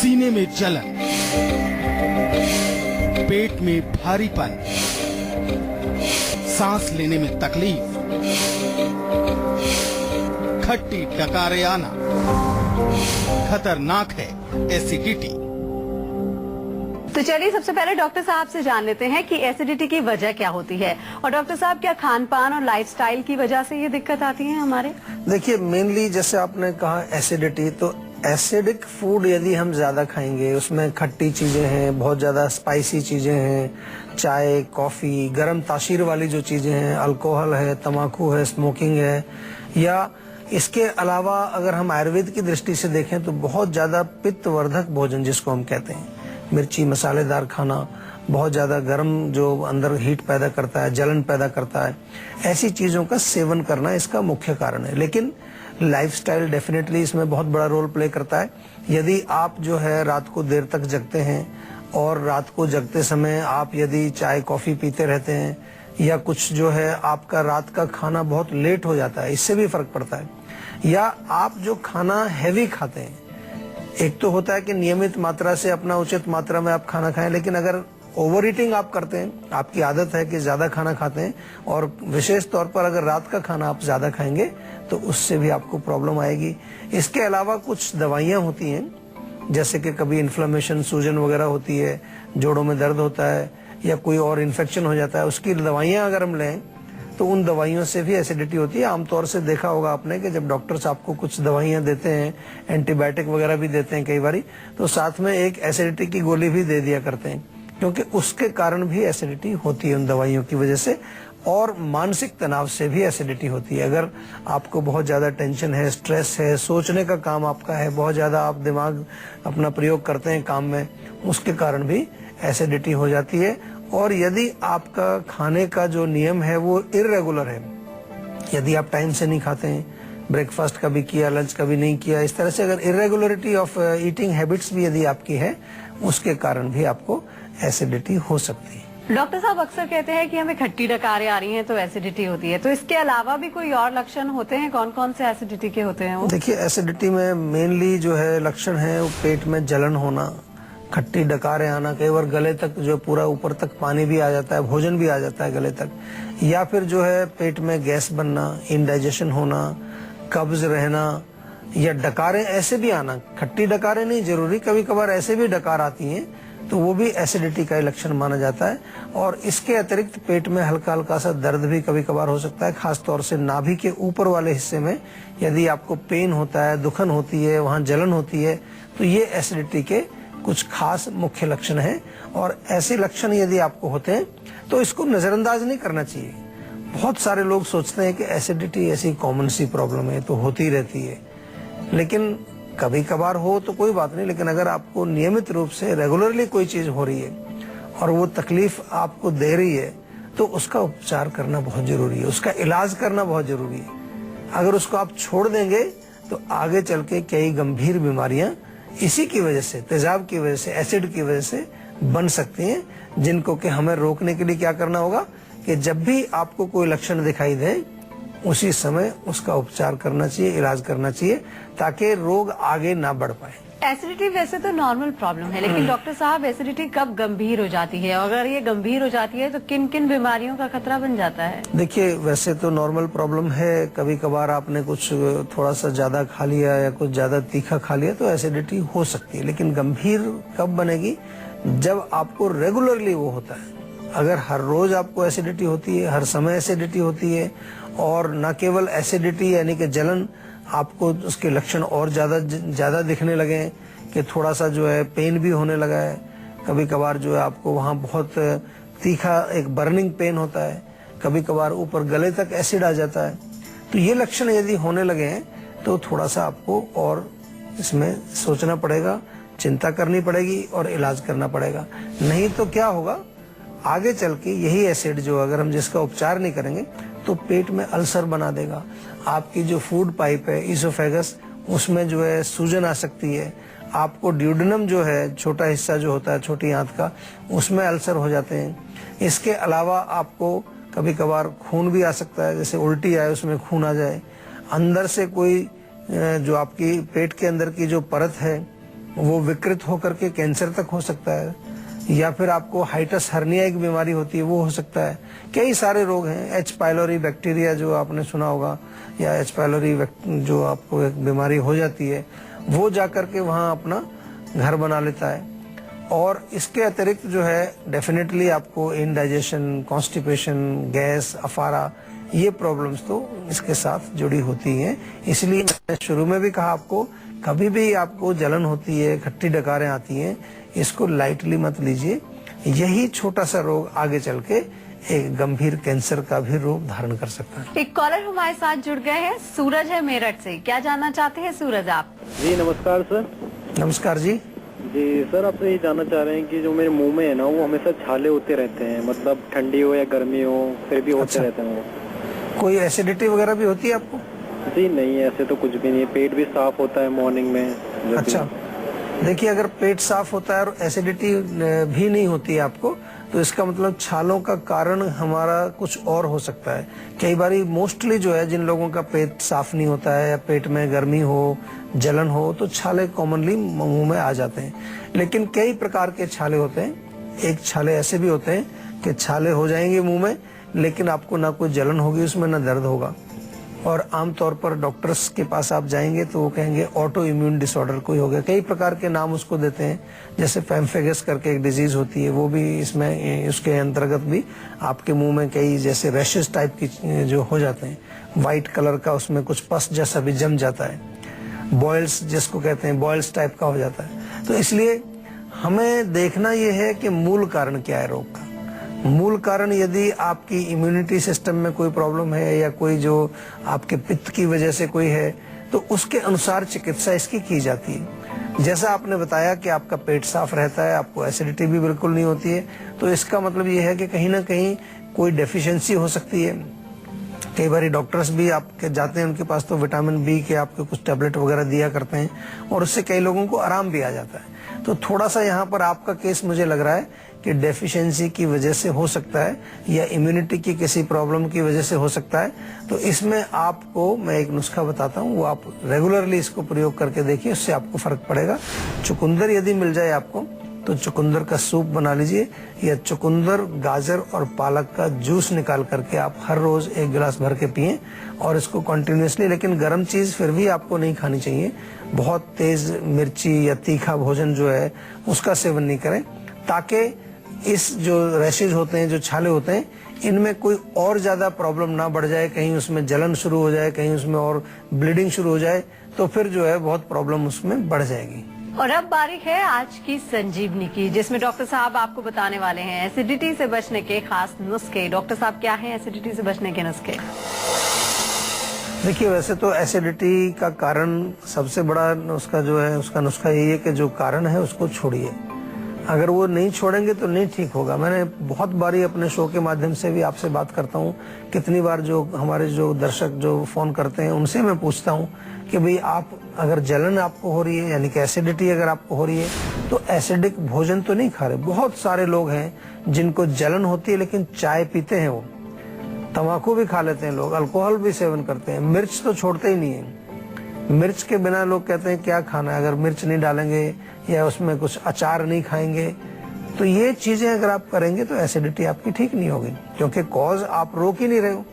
सीने में जलन, पेट में भारीपन, सांस लेने में तकलीफ, खट्टी डकारे आना, खतरनाक है एसिडिटी। तो चलिए सबसे पहले डॉक्टर साहब से जान लेते हैं कि एसिडिटी की वजह क्या होती है। और डॉक्टर साहब, क्या खान पान और लाइफस्टाइल की वजह से ये दिक्कत आती है हमारे? देखिए, मेनली जैसे आपने कहा एसिडिटी, तो एसिडिक फूड यदि हम ज्यादा खाएंगे, उसमें खट्टी चीजें हैं, बहुत ज्यादा स्पाइसी चीजें हैं, चाय कॉफी, गर्म तासीर वाली जो चीजें हैं, अल्कोहल है, तम्बाकू है, स्मोकिंग है, या इसके अलावा अगर हम आयुर्वेद की दृष्टि से देखें तो बहुत ज्यादा पित्तवर्धक भोजन जिसको हम कहते हैं, मिर्ची मसालेदार खाना, बहुत ज्यादा गर्म जो अंदर हीट पैदा करता है, जलन पैदा करता है, ऐसी चीजों का सेवन करना इसका मुख्य कारण है। लेकिन लाइफस्टाइल डेफिनेटली इसमें बहुत बड़ा रोल प्ले करता है। यदि आप जो है रात को देर तक जगते हैं और रात को जगते समय आप यदि चाय कॉफी पीते रहते हैं, या कुछ जो है आपका रात का खाना बहुत लेट हो जाता है, इससे भी फर्क पड़ता है। या आप जो खाना हैवी खाते हैं, एक तो होता है कि नियमित मात्रा से अपना उचित मात्रा में आप खाना खाएं, लेकिन अगर ओवर ईटिंग आप करते हैं, आपकी आदत है कि ज्यादा खाना खाते हैं, और विशेष तौर पर अगर रात का खाना आप ज्यादा खाएंगे तो उससे भी आपको प्रॉब्लम आएगी। इसके अलावा कुछ दवाइयां होती हैं, जैसे कि कभी इन्फ्लेमेशन, सूजन वगैरह होती है, जोड़ों में दर्द होता है, या कोई और इन्फेक्शन हो जाता है, उसकी दवाइयां अगर हम लें तो उन दवाइयों से भी एसिडिटी होती है। आमतौर से देखा होगा आपने कि जब डॉक्टर्स आपको कुछ दवाइयां देते हैं, एंटीबायोटिक वगैरह भी देते हैं कई बारी, तो साथ में एक एसिडिटी की गोली भी दे दिया करते हैं, क्योंकि उसके कारण भी एसिडिटी होती है उन दवाइयों की वजह से। और मानसिक तनाव से भी एसिडिटी होती है। अगर आपको बहुत ज्यादा टेंशन है, स्ट्रेस है, सोचने का काम आपका है, बहुत ज्यादा आप दिमाग अपना प्रयोग करते हैं काम में, उसके कारण भी एसिडिटी हो जाती है। और यदि आपका खाने का जो नियम है वो इर्रेगुलर है, यदि आप टाइम से नहीं खाते हैं, ब्रेकफास्ट कभी किया, लंच कभी नहीं किया, इस तरह से अगर इर्रेगुलरिटी ऑफ ईटिंग हैबिट्स भी यदि आपकी है, उसके कारण भी आपको एसिडिटी हो सकती है। डॉक्टर साहब अक्सर कहते हैं कि हमें खट्टी डकारें आ रही हैं तो एसिडिटी होती है, तो इसके अलावा भी कोई और लक्षण होते हैं? कौन कौन से एसिडिटी के होते हैं वो? देखिए, एसिडिटी में मेनली जो है लक्षण है वो पेट में जलन होना, खट्टी डकारें आना, कई बार गले तक जो पूरा ऊपर तक पानी भी आ जाता है, भोजन भी आ जाता है गले तक, या फिर जो है पेट में गैस बनना, इंडाइजेशन होना, कब्ज रहना, या डकारें ऐसे भी आना। खट्टी डकारें नहीं जरूरी, कभी कभार ऐसे भी डकार आती हैं, तो वो भी एसिडिटी का लक्षण माना जाता है। और इसके अतिरिक्त पेट में हल्का हल्का सा दर्द भी कभी कभार हो सकता है, खासतौर से नाभि के ऊपर वाले हिस्से में यदि आपको पेन होता है, दुखन होती है, वहाँ जलन होती है, तो ये एसिडिटी के कुछ खास मुख्य लक्षण हैं। और ऐसे लक्षण यदि आपको होते हैं तो इसको नजरअंदाज नहीं करना चाहिए। बहुत सारे लोग सोचते हैं कि एसिडिटी ऐसी कॉमन सी प्रॉब्लम है, तो होती रहती है, लेकिन कभी कभार हो तो कोई बात नहीं। लेकिन अगर आपको नियमित रूप से रेगुलरली कोई चीज हो रही है और वो तकलीफ आपको दे रही है, तो उसका उपचार करना बहुत जरूरी है, उसका इलाज करना बहुत जरूरी है। अगर उसको आप छोड़ देंगे तो आगे चल के कई गंभीर बीमारियां इसी की वजह से, तेजाब की वजह से, एसिड की वजह से बन सकती हैं, जिनको कि हमें रोकने के लिए क्या करना होगा कि जब भी आपको कोई लक्षण दिखाई दे उसी समय उसका उपचार करना चाहिए, इलाज करना चाहिए, ताकि रोग आगे ना बढ़ पाए। एसिडिटी वैसे तो नॉर्मल प्रॉब्लम है, लेकिन डॉक्टर साहब एसिडिटी कब गंभीर हो जाती है? अगर ये गंभीर हो जाती है तो किन किन बीमारियों का खतरा बन जाता है? देखिए, वैसे तो नॉर्मल प्रॉब्लम है, कभी कभार आपने कुछ थोड़ा सा ज्यादा खा लिया या कुछ ज्यादा तीखा खा लिया तो एसिडिटी हो सकती है। लेकिन गंभीर कब बनेगी? जब आपको रेगुलरली वो होता है। अगर हर रोज आपको एसिडिटी होती है, हर समय एसिडिटी होती है, और न केवल एसिडिटी यानी कि जलन, आपको उसके लक्षण और ज्यादा दिखने लगे कि थोड़ा सा जो है पेन भी होने लगा है, कभी कभार जो है आपको वहाँ बहुत तीखा एक बर्निंग पेन होता है, कभी कभार ऊपर गले तक एसिड आ जाता है, तो ये लक्षण यदि होने लगे हैं तो थोड़ा सा आपको और इसमें सोचना पड़ेगा, चिंता करनी पड़ेगी और इलाज करना पड़ेगा। नहीं तो क्या होगा, आगे चल के यही एसिड जो अगर हम जिसका उपचार नहीं करेंगे तो पेट में अल्सर बना देगा। आपकी जो फूड पाइप है, इसोफेगस, उसमें जो है सूजन आ सकती है। आपको ड्यूडेनम जो है, छोटा हिस्सा जो होता है छोटी आंत का, उसमें अल्सर हो जाते हैं। इसके अलावा आपको कभी कभार खून भी आ सकता है, जैसे उल्टी आए उसमें खून आ जाए। अंदर से कोई जो आपकी पेट के अंदर की जो परत है वो विकृत होकर के कैंसर तक हो सकता है, या फिर आपको हाइटस हर्निया एक बीमारी होती है वो हो सकता है। कई सारे रोग हैं। एच पाइलोरी बैक्टीरिया जो आपने सुना होगा, या एच पाइलोरी जो आपको एक बीमारी हो जाती है, वो जाकर के वहाँ अपना घर बना लेता है। और इसके अतिरिक्त जो है डेफिनेटली आपको इनडाइजेशन, कॉन्स्टिपेशन, गैस, अफारा, ये प्रॉब्लम्स तो इसके साथ जुड़ी होती हैं। इसलिए मैंने शुरू में भी कहा आपको, कभी भी आपको जलन होती है, खट्टी डकारें आती हैं, इसको लाइटली मत लीजिए। यही छोटा सा रोग आगे चल के एक गंभीर कैंसर का भी रूप धारण कर सकता है। एक कॉलर हमारे साथ जुड़ गए हैं, सूरज है मेरठ से। क्या जानना चाहते हैं सूरज आप? जी नमस्कार सर। नमस्कार जी। जी सर, आपसे ये जानना चाह रहे हैं कि जो मेरे मुंह में है ना, वो हमेशा छाले होते रहते हैं, मतलब ठंडी हो या गर्मी हो फिर भी होते रहते हैं वो। कोई एसिडिटी वगैरह भी होती है आपको? जी नहीं, ऐसे तो कुछ भी नहीं है। पेट भी साफ होता है मॉर्निंग में। अच्छा, देखिए अगर पेट साफ होता है और एसिडिटी भी नहीं होती है आपको, तो इसका मतलब छालों का कारण हमारा कुछ और हो सकता है। कई बारी मोस्टली जो है, जिन लोगों का पेट साफ नहीं होता है या पेट में गर्मी हो, जलन हो, तो छाले कॉमनली मुंह में आ जाते हैं। लेकिन कई प्रकार के छाले होते हैं। एक छाले ऐसे भी होते हैं कि छाले हो जाएंगे मुंह में, लेकिन आपको ना कोई जलन होगी उसमें, ना दर्द होगा। और आमतौर पर डॉक्टर्स के पास आप जाएंगे तो वो कहेंगे ऑटो इम्यून डिसऑर्डर कोई हो गया। कई प्रकार के नाम उसको देते हैं, जैसे पैम्फेगस करके एक डिजीज होती है, वो भी इसमें, उसके अंतर्गत भी आपके मुंह में कई जैसे रैशेस टाइप की जो हो जाते हैं, व्हाइट कलर का, उसमें कुछ पस जैसा भी जम जाता है, बॉयल्स जिसको कहते हैं, बॉयल्स टाइप का हो जाता है। तो इसलिए हमें देखना यह है कि मूल कारण क्या है रोग का। मूल कारण यदि आपकी इम्यूनिटी सिस्टम में कोई प्रॉब्लम है या कोई जो आपके पित्त की वजह से कोई है, तो उसके अनुसार चिकित्सा इसकी की जाती है। जैसा आपने बताया कि आपका पेट साफ रहता है, आपको एसिडिटी भी बिल्कुल नहीं होती है, तो इसका मतलब ये है कि कहीं ना कहीं कोई डेफिशिएंसी हो सकती है। कई बार डॉक्टर्स भी आपके जाते हैं उनके पास, तो विटामिन बी के आपके कुछ टैबलेट वगैरह दिया करते हैं, और उससे कई लोगों को आराम भी आ जाता है। तो थोड़ा सा यहाँ पर आपका केस मुझे लग रहा है कि डेफिशिएंसी की वजह से हो सकता है, या इम्यूनिटी की किसी प्रॉब्लम की वजह से हो सकता है। तो इसमें आपको मैं एक नुस्खा बताता हूँ, वो आप रेगुलरली इसको प्रयोग करके देखिए, उससे आपको फर्क पड़ेगा। चुकंदर यदि मिल जाए आपको, तो चुकंदर का सूप बना लीजिए, या चुकंदर, गाजर और पालक का जूस निकाल करके आप हर रोज 1 गिलास भर के पिएं, और इसको कंटिन्यूअसली, लेकिन गर्म चीज फिर भी आपको नहीं खानी चाहिए। बहुत तेज मिर्ची या तीखा भोजन जो है उसका सेवन नहीं करें, ताकि इस जो रैशेज होते हैं, जो छाले होते हैं, इनमें कोई और ज्यादा प्रॉब्लम ना बढ़ जाए, कहीं उसमें जलन शुरू हो जाए, कहीं उसमें और ब्लीडिंग शुरू हो जाए, तो फिर जो है बहुत प्रॉब्लम उसमें बढ़ जाएगी। और अब बारी है आज की संजीवनी की, जिसमें डॉक्टर साहब आपको बताने वाले हैं एसिडिटी से बचने के खास नुस्खे। डॉक्टर साहब, क्या हैं एसिडिटी से बचने के नुस्खे? देखिए, वैसे तो एसिडिटी का कारण सबसे बड़ा उसका जो है, उसका नुस्खा यही है कि जो कारण है उसको छोड़िए। अगर वो नहीं छोड़ेंगे तो नहीं ठीक होगा। मैंने बहुत बारी अपने शो के माध्यम से भी आपसे बात करता हूँ, कितनी बार जो हमारे जो दर्शक जो फोन करते हैं उनसे मैं पूछता हूँ कि भाई आप अगर जलन आपको हो रही है, यानी कि एसिडिटी अगर आपको हो रही है, तो एसिडिक भोजन तो नहीं खा रहे। बहुत सारे लोग हैं जिनको जलन होती है लेकिन चाय पीते हैं, वो तंबाकू भी खा लेते हैं लोग, अल्कोहल भी सेवन करते हैं, मिर्च तो छोड़ते ही नहीं है। मिर्च के बिना लोग कहते हैं क्या खाना है, अगर मिर्च नहीं डालेंगे या उसमें कुछ अचार नहीं खाएंगे, तो ये चीजें अगर आप करेंगे तो एसिडिटी आपकी ठीक नहीं होगी, क्योंकि कॉज आप रोक ही नहीं रहे हो।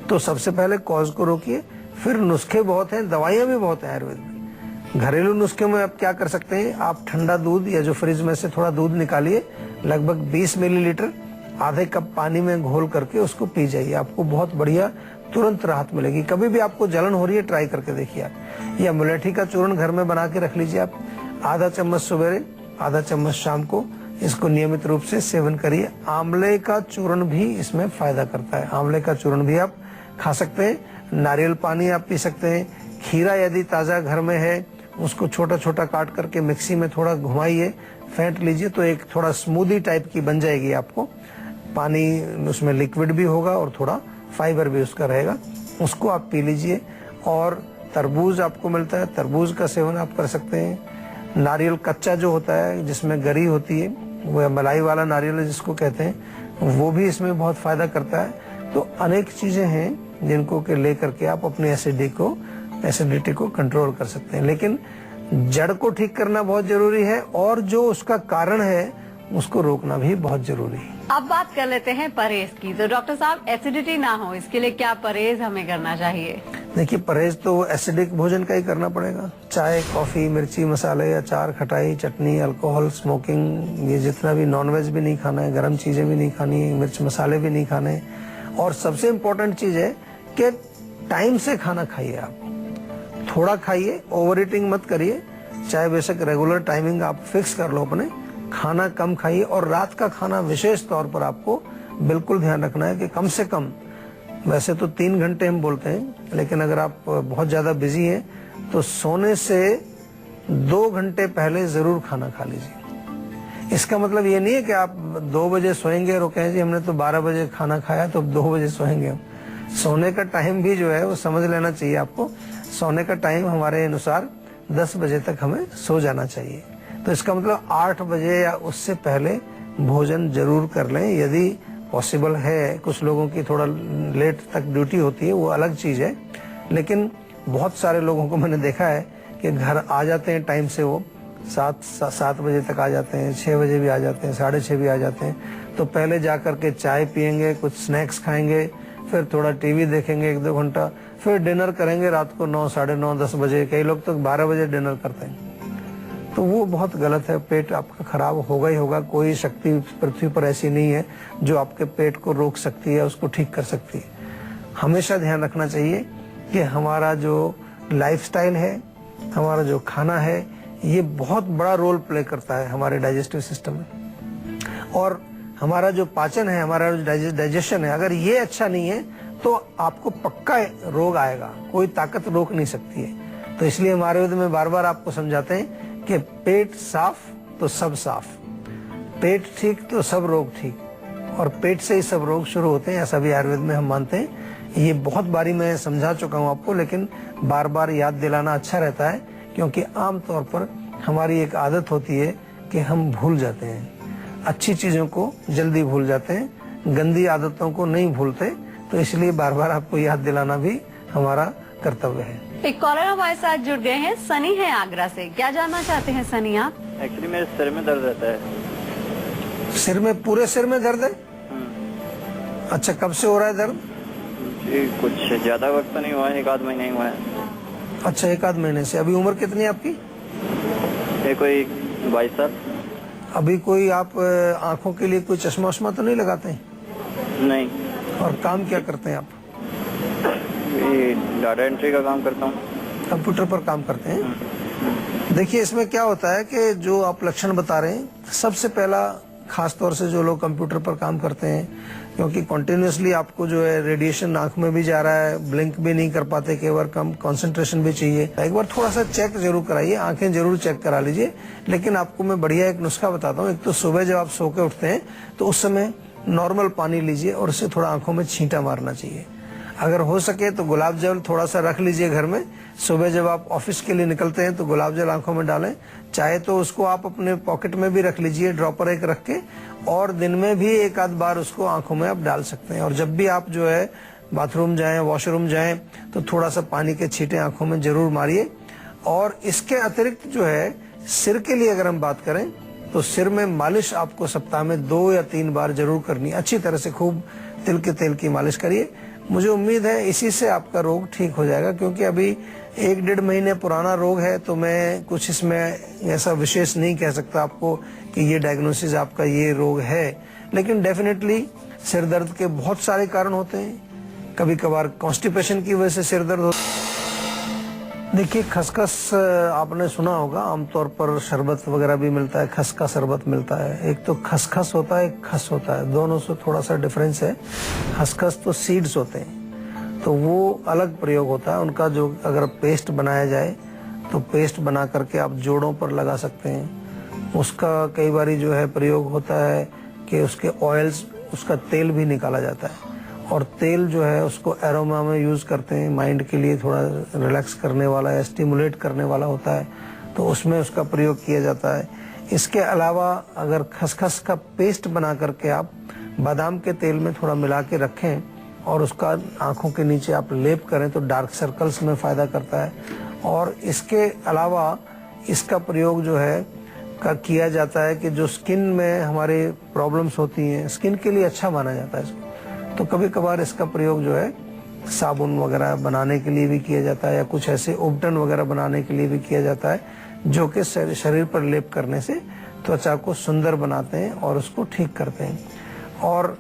तो सबसे पहले कॉज को रोकिए, फिर नुस्खे बहुत हैं, दवाइयां भी बहुत हैं आयुर्वेद में। घरेलू नुस्खे में आप क्या कर सकते हैं, आप ठंडा दूध या जो फ्रिज में से थोड़ा दूध निकालिए, लगभग 20 मिलीलीटर आधे कप पानी में घोल करके उसको पी जाइए, आपको बहुत बढ़िया तुरंत राहत मिलेगी। कभी भी आपको जलन हो रही है, ट्राई करके देखिए आप। या मुलेठी का चूर्ण घर में बना के रख लीजिए आप, आधा चम्मच सवेरे, आधा चम्मच शाम को, इसको नियमित रूप से सेवन करिए। आंवले का चूर्ण भी इसमें फायदा करता है, आंवले का चूर्ण भी आप खा सकते हैं। नारियल पानी आप पी सकते हैं। खीरा यदि ताजा घर में है, उसको छोटा छोटा काट करके मिक्सी में थोड़ा घुमाइए, फेंट लीजिए, तो एक थोड़ा स्मूदी टाइप की बन जाएगी आपको। पानी उसमें लिक्विड भी होगा और थोड़ा फाइबर भी उसका रहेगा, उसको आप पी लीजिए। और तरबूज आपको मिलता है, तरबूज का सेवन आप कर सकते हैं। नारियल कच्चा जो होता है, जिसमें गरी होती है, वो मलाई वाला नारियल जिसको कहते हैं, वो भी इसमें बहुत फायदा करता है। तो अनेक चीजें हैं जिनको के लेकर के आप अपनी एसिडिटी को कंट्रोल कर सकते हैं। लेकिन जड़ को ठीक करना बहुत जरूरी है और जो उसका कारण है उसको रोकना भी बहुत जरूरी है। अब बात कर लेते हैं परहेज की। तो डॉक्टर साहब, एसिडिटी ना हो इसके लिए क्या परहेज हमें करना चाहिए? देखिए, परहेज तो एसिडिक भोजन का ही करना पड़ेगा। चाय, कॉफी, मिर्ची, मसाले, अचार, खटाई, चटनी, अल्कोहल, स्मोकिंग, ये जितना भी नॉनवेज भी नहीं खाना है, गर्म चीजें भी नहीं खानी है, मिर्च मसाले भी नहीं खाने। और सबसे इम्पोर्टेंट चीज है कि टाइम से खाना खाइए। आप थोड़ा खाइए, ओवर ईटिंग मत करिए। चाहे बेशक रेगुलर टाइमिंग आप फिक्स कर लो अपने, खाना कम खाइए। और रात का खाना विशेष तौर पर आपको बिल्कुल ध्यान रखना है कि कम से कम, वैसे तो 3 घंटे हम बोलते हैं, लेकिन अगर आप बहुत ज्यादा बिजी हैं तो सोने से 2 घंटे पहले जरूर खाना खा लीजिए। इसका मतलब ये नहीं है कि आप 2 बजे सोएंगे और कहें जी हमने तो 12 बजे खाना खाया तो अब 2 बजे सोएंगे। सोने का टाइम भी जो है वो समझ लेना चाहिए आपको। सोने का टाइम हमारे अनुसार 10 बजे तक हमें सो जाना चाहिए। तो इसका मतलब 8 बजे या उससे पहले भोजन जरूर कर लें, यदि पॉसिबल है। कुछ लोगों की थोड़ा लेट तक ड्यूटी होती है, वो अलग चीज है, लेकिन बहुत सारे लोगों को मैंने देखा है कि घर आ जाते हैं टाइम से, वो 7 बजे तक आ जाते हैं, 6 बजे भी आ जाते हैं, 6:30 भी आ जाते हैं। तो पहले जाकर के चाय पियेंगे, कुछ स्नैक्स खाएंगे, फिर थोड़ा टीवी देखेंगे 1-2 घंटा, फिर डिनर करेंगे रात को 9, 9:30, 10 बजे। कई लोग तो 12 बजे डिनर करते हैं। तो वो बहुत गलत है। पेट आपका खराब होगा ही होगा। कोई शक्ति पृथ्वी पर ऐसी नहीं है जो आपके पेट को रोक सकती है, उसको ठीक कर सकती है। हमेशा ध्यान रखना चाहिए कि हमारा जो लाइफस्टाइल है, हमारा जो खाना है, ये बहुत बड़ा रोल प्ले करता है हमारे डाइजेस्टिव सिस्टम में। और हमारा जो पाचन है, हमारा जो डाइजेशन है, अगर ये अच्छा नहीं है तो आपको पक्का रोग आएगा। कोई ताकत रोक नहीं सकती है। तो इसलिए हमारे आयुर्वेद में बार बार आपको समझाते हैं कि पेट साफ तो सब साफ, पेट ठीक तो सब रोग ठीक, और पेट से ही सब रोग शुरू होते हैं, ऐसा भी आयुर्वेद में हम मानते हैं। ये बहुत बारी मैं समझा चुका हूँ आपको, लेकिन बार बार याद दिलाना अच्छा रहता है, क्योंकि आमतौर पर हमारी एक आदत होती है कि हम भूल जाते हैं, अच्छी चीजों को जल्दी भूल जाते हैं, गंदी आदतों को नहीं भूलते। तो इसलिए बार बार आपको याद दिलाना भी हमारा कर्तव्य है। एक कॉलर हमारे साथ जुड़ गए हैं, सनी है आगरा से। क्या जानना चाहते हैं सनी आप? एक्चुअली मेरे सिर में दर्द रहता है। सिर में, पूरे सिर में दर्द है? अच्छा, कब से हो रहा है दर्द? जी कुछ ज्यादा वक्त तो नहीं हुआ है, 1-8 महीने हुआ है। अच्छा, 1-8 महीने से। अभी उम्र कितनी है आपकी? ये कोई 22 साल। अभी कोई आप आंखों के लिए कोई चश्मा वश्मा तो नहीं लगाते हैं? नहीं। और काम क्या करते हैं आप? ये डाटा एंट्री का काम करता हूँ। कंप्यूटर पर काम करते हैं। देखिए, इसमें क्या होता है कि जो आप लक्षण बता रहे हैं, सबसे पहला, खास तौर से जो लोग कंप्यूटर पर काम करते हैं, क्योंकि कॉन्टिन्यूसली आपको जो है रेडिएशन आंख में भी जा रहा है, ब्लिंक भी नहीं कर पाते, कई बार कम कंसंट्रेशन भी चाहिए। एक बार थोड़ा सा चेक जरूर कराइए, आंखें जरूर चेक करा लीजिए। लेकिन आपको मैं बढ़िया एक नुस्खा बताता हूँ। एक तो सुबह जब आप सो के उठते हैं तो उस समय नॉर्मल पानी लीजिए और उससे थोड़ा आंखों में छींटा मारना चाहिए। अगर हो सके तो गुलाब जल थोड़ा सा रख लीजिए घर में। सुबह जब आप ऑफिस के लिए निकलते हैं तो गुलाब जल आंखों में डालें। चाहे तो उसको आप अपने पॉकेट में भी रख लीजिए, ड्रॉपर एक रख के, और दिन में भी 1-8 बार उसको आंखों में आप डाल सकते हैं। और जब भी आप जो है बाथरूम जाएं, वॉशरूम जाएं, तो थोड़ा सा पानी के छींटे आंखों में जरूर मारिए। और इसके अतिरिक्त जो है, सिर के लिए अगर हम बात करें तो सिर में मालिश आपको सप्ताह में 2 या 3 बार जरूर करनी, अच्छी तरह से खूब तिल के तेल की मालिश करिए। मुझे उम्मीद है इसी से आपका रोग ठीक हो जाएगा, क्योंकि अभी 1-1.5 महीने पुराना रोग है, तो मैं कुछ इसमें ऐसा विशेष नहीं कह सकता आपको कि ये डायग्नोसिस आपका ये रोग है। लेकिन डेफिनेटली सिर दर्द के बहुत सारे कारण होते हैं। कभी कभार कॉन्स्टिपेशन की वजह से सिर दर्द होता है। देखिए, खसखस आपने सुना होगा, आमतौर पर शरबत वगैरह भी मिलता है, खस का शरबत मिलता है। एक तो खसखस होता है, एक खस होता है, दोनों से थोड़ा सा डिफरेंस है। खसखस तो सीड्स होते हैं, तो वो अलग प्रयोग होता है उनका। जो अगर पेस्ट बनाया जाए तो पेस्ट बना करके आप जोड़ों पर लगा सकते हैं। उसका कई बारी जो है प्रयोग होता है कि उसके ऑयल्स, उसका तेल भी निकाला जाता है। और तेल जो है उसको एरोमा में यूज करते हैं, माइंड के लिए थोड़ा रिलैक्स करने वाला या स्टिमुलेट करने वाला होता है, तो उसमें उसका प्रयोग किया जाता है। इसके अलावा अगर खसखस का पेस्ट बना करके आप बादाम के तेल में थोड़ा मिला के रखें और उसका आंखों के नीचे आप लेप करें तो डार्क सर्कल्स में फायदा करता है। और इसके अलावा इसका प्रयोग जो है किया जाता है कि जो स्किन में हमारे प्रॉब्लम्स होती हैं, स्किन के लिए अच्छा माना जाता है इसको। तो कभी कभार इसका प्रयोग जो है साबुन वगैरह बनाने के लिए भी किया जाता है, या कुछ ऐसे उपटन वगैरह बनाने के लिए भी किया जाता है, जो कि शरीर पर लेप करने से त्वचा को सुंदर बनाते हैं और उसको ठीक करते हैं। और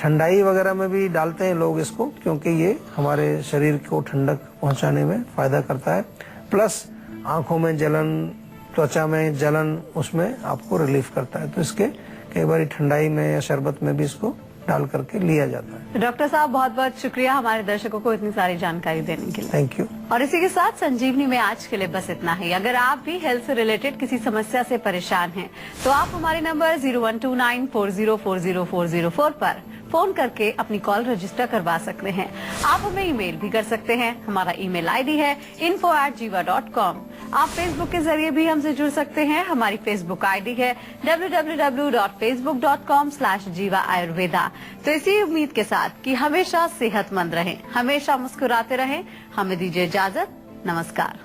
ठंडाई वगैरह में भी डालते हैं लोग इसको, क्योंकि ये हमारे शरीर को ठंडक पहुंचाने में फायदा करता है। प्लस आंखों में जलन, त्वचा में जलन, उसमें आपको रिलीफ करता है। तो इसके कई बार ठंडाई में या शरबत में भी इसको डाल करके लिया जाता है। डॉक्टर साहब बहुत बहुत शुक्रिया हमारे दर्शकों को इतनी सारी जानकारी देने के लिए। Thank you. और इसी के साथ संजीवनी में आज के लिए बस इतना ही। अगर आप भी हेल्थ से रिलेटेड किसी समस्या से परेशान हैं, तो आप हमारे नंबर 0129404040 पर फोन करके अपनी कॉल रजिस्टर करवा सकते हैं। आप हमें ईमेल भी कर सकते हैं। हमारा ईमेल आईडी है info@jiva.com। आप फेसबुक के जरिए भी हमसे जुड़ सकते हैं। हमारी फेसबुक आईडी है www.facebook.com/jiva ayurveda। तो इसी उम्मीद के साथ कि हमेशा सेहतमंद रहें, हमेशा मुस्कुराते रहें, हमें दीजिए इजाजत। नमस्कार।